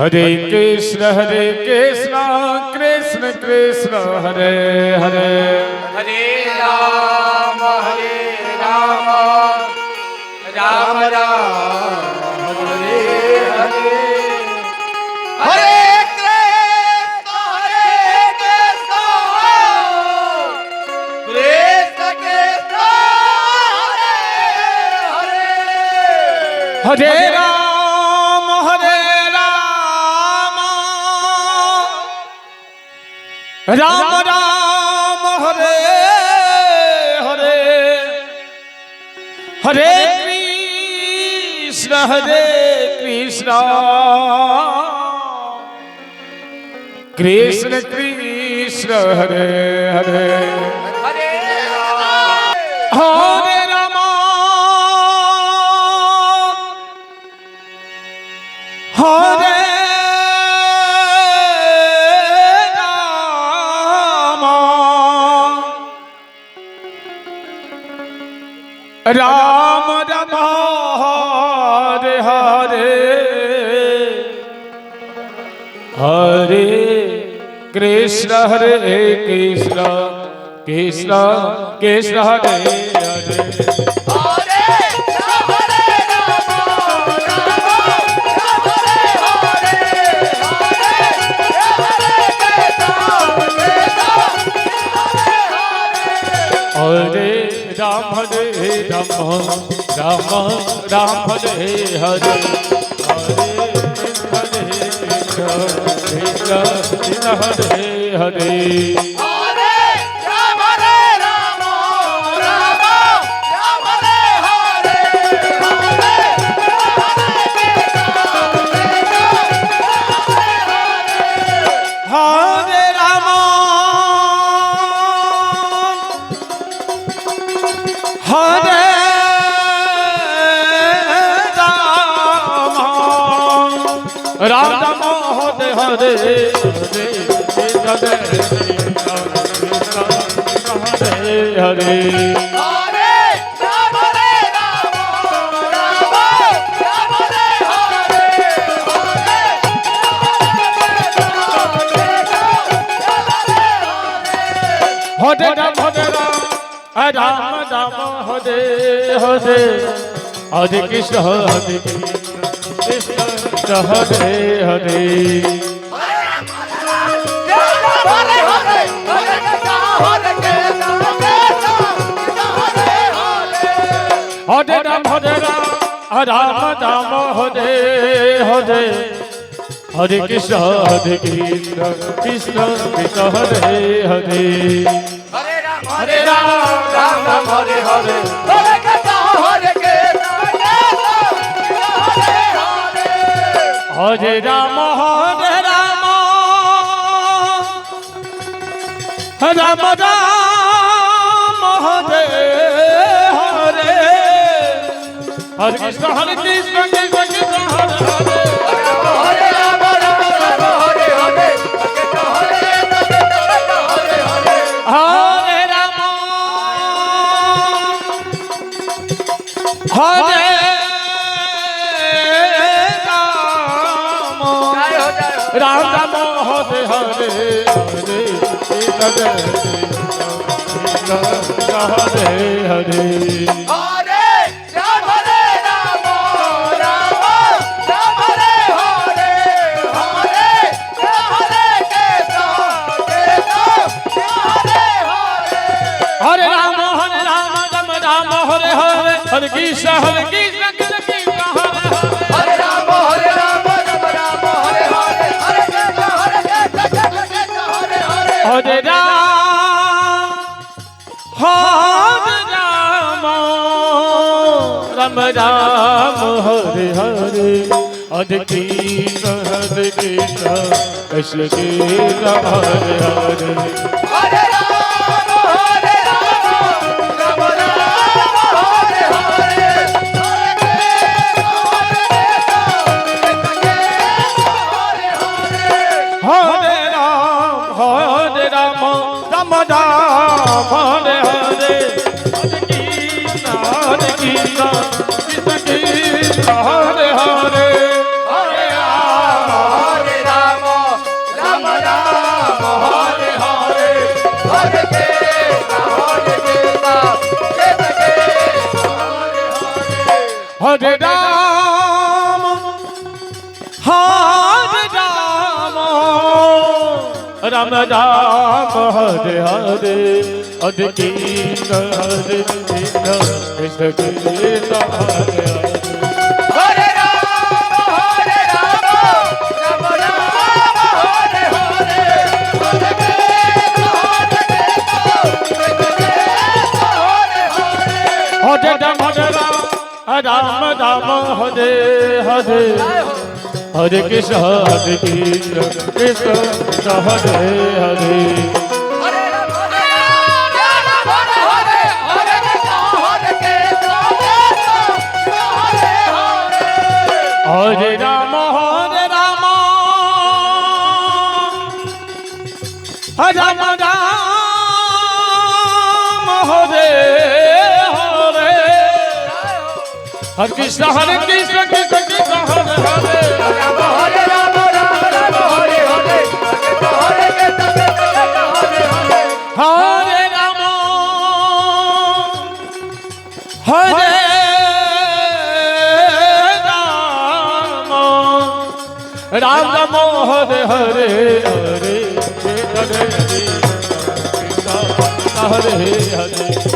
Hare Krishna Krishna Krishna Hare Hare Hare Ram Ram Ram Hare Hare Hare Krishna Krishna Krishna Hare Hare Hare Ram Ram Ram Hare Hare Hare Krishna Krishna Krishna Hare Hare Hare Hare Ram Hare Ram Ram Hare Hare Hare Krishna Krishna Krishna Hare Hare Hare Ram Ram Ram Hare Hare Krishna Krishna Hare Hare Ram Ram Hare Hare Hare Hare Hare Ram Ram Hare Hare Hare Krishna Krishna Hare Hare Hare Ram Ram Ram Hare Hare Hare Krishna Krishna Krishna Hare Hare Hare Ram Ram Hare Hare Hare Krishna Hare Ram Ram Ram Hare Hare Hare Krishna Krishna Krishna Hare Hare Hare Ram Ram Hare Hare Hare Ram Hare Ram Ram Hare Hare Hare Hare Hare Hare Ram Ram Ram Hare Hare Hare Krishna Krishna Krishna Hare Ram Ram Ram Hare Hare Hare Krishna Hare Hare Ram Ram Hare Hare Hare Krishna Krishna Krishna Hare Hare Hare Ram Ram Hare Hare Hare Ram Ram Ram Hare Hare Hare Krishna Krishna Krishna Hare Hare Hare Ram Ram Hare Ram Ram Ram Hare Hare Hare Krishna Hare Krishna Krishna Krishna Hare Hare Hare Ram Ram Ram Hare Hare Hare Krishna Hare Ram Ram Ram Hare Hare Hare Krishna Krishna Krishna Hare Hare Hare Ram Hare Hare Krishna Hare Krishna Hare Hare Hare Ram Ram Hare Hare Hare Krishna Krishna Krishna Hare Hare Ram Hare Ram Ram Hare Hare Hare Krishna Hare Hare Hare Ram Hare Ram Ram Hare Hare Hare Hare Hare Hare